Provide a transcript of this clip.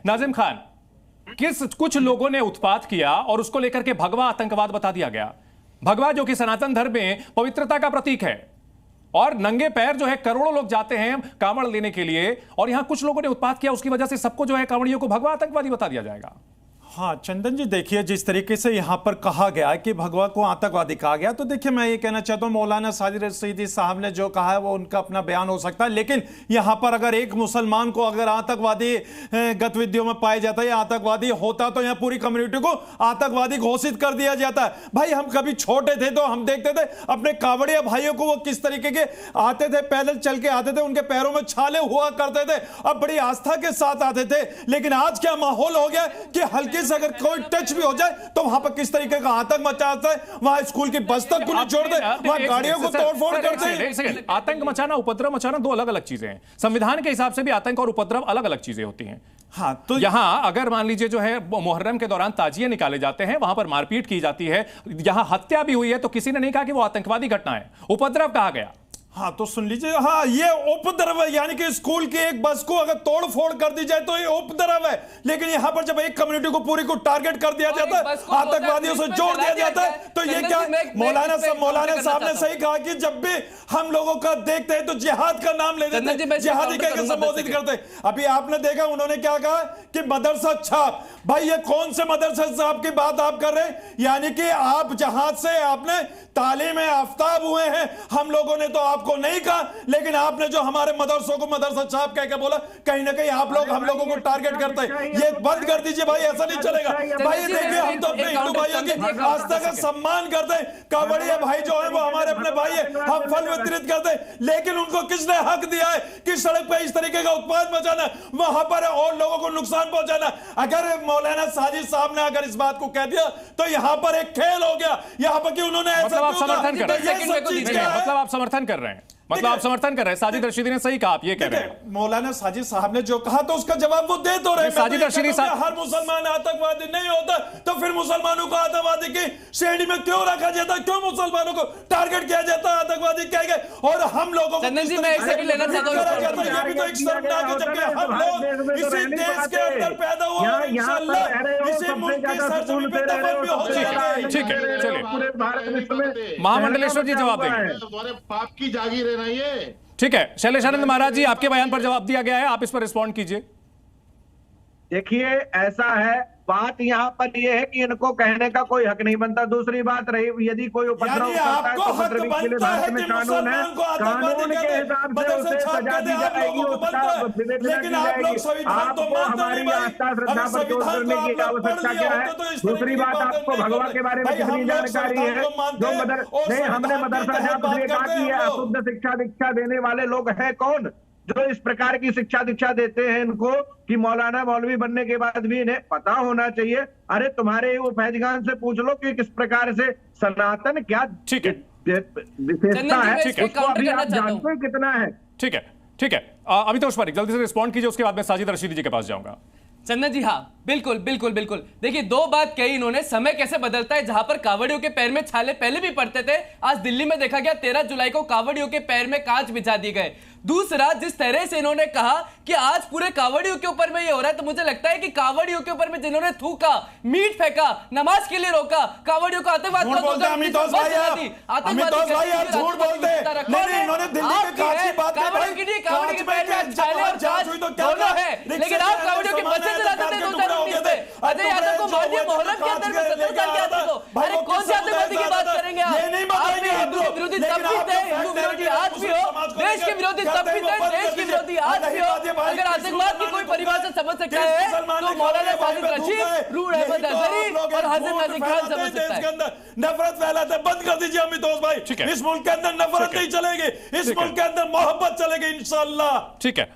नाजिम खान, कुछ लोगों ने उत्पात किया और उसको लेकर के भगवा आतंकवाद बता दिया गया। भगवा जो कि सनातन धर्म में पवित्रता का प्रतीक है, और नंगे पैर जो है करोड़ों लोग जाते हैं कांवड़ लेने के लिए, और यहां कुछ लोगों ने उत्पात किया, उसकी वजह से सबको जो है कांवड़ियों को भगवा आतंकवादी बता दिया जाएगा। हाँ चंदन जी, देखिए जिस तरीके से यहाँ पर कहा गया कि भगवा को आतंकवादी कहा गया, तो देखिए मैं ये कहना चाहता हूँ मौलाना साजिद रशीदी साहब ने जो कहा है वो उनका अपना बयान हो सकता है, लेकिन यहाँ पर अगर एक मुसलमान को अगर आतंकवादी गतिविधियों में पाया जाता है या आतंकवादी होता, तो यहाँ पूरी कम्युनिटी को आतंकवादी घोषित कर दिया जाता है। भाई हम कभी छोटे थे तो हम देखते थे अपने कांवड़िया भाइयों को, वो किस तरीके के आते थे, पैदल चल के आते थे, उनके पैरों में छाले हुआ करते थे, अब बड़ी आस्था के साथ आते थे। लेकिन आज क्या माहौल हो गया कि हल्की से अगर कोई टच भी हो जाए तो वहां पर किस तरीके का आतंक मचाता है, वहां स्कूल की बस तक पुलिस छोड़ दे, वहां गाड़ियों को तोड़फोड़ करते हैं। आतंक मचाना, उपद्रव मचाना दो अलग अलग चीजें हैं। संविधान के हिसाब से भी आतंक और उपद्रव अलग अलग चीजें होती हैं। हाँ, तो यहां अगर मान लीजिए जो है मुहर्रम के दौरान ताजिए निकाले जाते हैं, वहां पर मारपीट की जाती है, यहां हत्या भी हुई है, तो किसी ने नहीं कहा कि वो आतंकवादी घटना है, उपद्रव कहा गया। हाँ तो सुन लीजिए, हाँ ये उपद्रव है, यानी कि स्कूल की एक बस को अगर तोड़ फोड़ कर दी जाए तो ये उपद्रव है। लेकिन यहाँ पर जब एक कम्युनिटी को पूरी को टारगेट कर दिया जाता है, आतंकवादियों से जोड़ दिया जाता है, तो ये क्या मौलाना साहब ने सही कहा कि जब भी हम लोगों का देखते हैं तो जिहाद का नाम ले देते हैं, जिहादी कह के संबोधित करते हैं। अभी आपने देखा उन्होंने क्या कहा कि मदरसा छाप। भाई ये कौन से मदरसा छाप की बात आप कर रहे हैं? यानी कि आप जहाज से आपने तालीम आफ्ताब हुए हैं, हम लोगों ने तो आपको नहीं कहा, लेकिन आपने जो हमारे मदरसों को मदरसा छाप कह के बोला, कहीं ना कहीं आप लोग हम लोगों को टारगेट करते हैं। ये बंद कर दीजिए भाई, ऐसा नहीं चलेगा भाई। देखिए हम तो अपने हिंदू भाइयों की आस्था का सम्मान करते हैं, कांवड़िया भाई जो है वो हमारे अपने भाई है, हम फल वितरित करते हैं, लेकिन उनको किसने हक दिया है कि सड़क पे इस तरीके का उत्पाद मचाना, वहां पर और लोगों को नुकसान पहुंचाना? अगर मौलाना साजिद साहब ने अगर इस बात को कह दिया तो यहां पर एक खेल हो गया। यहां पर कि उन्होंने ऐसा आप समर्थन कर रहे हैं, मतलब आप समर्थन कर रहे हैं, मतलब आप समर्थन कर रहे हैं। साजिद रशीदी ने सही कहा, आप ये कह रहे हैं। मौलाना साजिद साहब ने जो कहा तो उसका जवाब वो दे तो रहे। साजिद रशीदी साहब, हर मुसलमान आतंकवादी नहीं होता, तो फिर मुसलमानों को आतंकवादी की श्रेणी में क्यों रखा जाता, क्यों मुसलमानों को टारगेट किया जाता है आतंकवादी कह के, और हम लोगों को चंदन जी मैं एक सेकंड लेना चाहता हूं। ये भी तो एक शर्मनाक है, जबकि हम लोग इसी देश के अंदर पैदा हुए हैं, इंशाअल्लाह इसी मुल्क की सरजमीन पे दफन भी हो जाएंगे। ठीक है, चलिए महामंडलेश्वर जी जवाब देंगे। पाप की जागीर है ना ये। ठीक है, शैलेशानंद महाराज जी, आपके बयान पर जवाब दिया गया है, आप इस पर रिस्पॉन्ड कीजिए। देखिए ऐसा है, बात यहाँ पर यह है कि इनको कहने का कोई हक नहीं बनता। दूसरी बात रही, यदि कोई उपद्रव करता है तो उपद्रवी के लिए भारत में कानून है, कानून के हिसाब से उसे सजा दी जाएगी, उसका विवेचना की जाएगी। आपको हमारी आस्था श्रद्धा पर चोट करने की आवश्यकता क्या है? दूसरी बात, आपको भगवा के बारे में कितनी जानकारी है? जो नहीं, हमने मदरसा छाप इसलिए कहा कि ये अशुद्ध शिक्षा दीक्षा देने वाले लोग हैं कौन जो इस प्रकार की शिक्षा दीक्षा देते हैं इनको, कि मौलाना मौलवी बनने के बाद भी इन्हें पता होना चाहिए। अरे तुम्हारे वो फैजगान से पूछ लो कि किस प्रकार से सनातन क्या विशेषता है, इसको अभी आप जानते हैं कितना है। ठीक है, ठीक है, अमितोष पारीक जल्दी से रिस्पॉन्ड कीजिए, उसके बाद मैं साजिद रशीदी जी के पास जाऊंगा। चंदन जी हाँ बिल्कुल बिल्कुल बिल्कुल। देखिए दो बात कही इन्होंने, समय कैसे बदलता है। जहां पर कावड़ियों के पैर में छाले पहले भी पड़ते थे, आज दिल्ली में देखा गया 13 जुलाई को कावड़ियों के पैर में कांच बिछा दिए गए। दूसरा, जिस तरह से इन्होंने कहा कि आज पूरे कावड़ियों के ऊपर में ये हो रहा है, तो मुझे लगता है कि कावड़ियों के ऊपर में जिन्होंने थूका, मीट फेंका, नमाज के लिए रोका, कावड़ियों को आतंकवाद झूठ बोलते हैं अमितोष भाई, अमितोष भाई यार झूठ बोलते हैं। नहीं, इन्होंने दिल्ली में कांच की बात की भाई, कांच में छाले और जांच हुई तो क्या दोनों है, लेकिन आप कावड़ियों के बच्चे चलाते थे 2019 में। अजय यादव को मार दिया मुहर्रम के अंदर में 17 साल के आते को। अरे कौन से आतंकवादी की बात करेंगे आप? हिंदू विरोधी तब भी थे, हिंदू विरोधी आज भी हो, देश के विरोधी तब भी थे, देश के विरोधी आज भी हो। अगर आतंकवाद की कोई परिभाषा समझ सकता है तो मौलाना साजिद रशीद, रूह अहमद अजहरी और हसन नाजिम खान समझ सकता है। नफरत फैलाते बंद कर दीजिए अमितोष भाई। इस मुल्क के अंदर नफरत नहीं चलेगी, इस मुल्क के अंदर मोहब्बत चलेगी इंशाअल्लाह। ठीक है।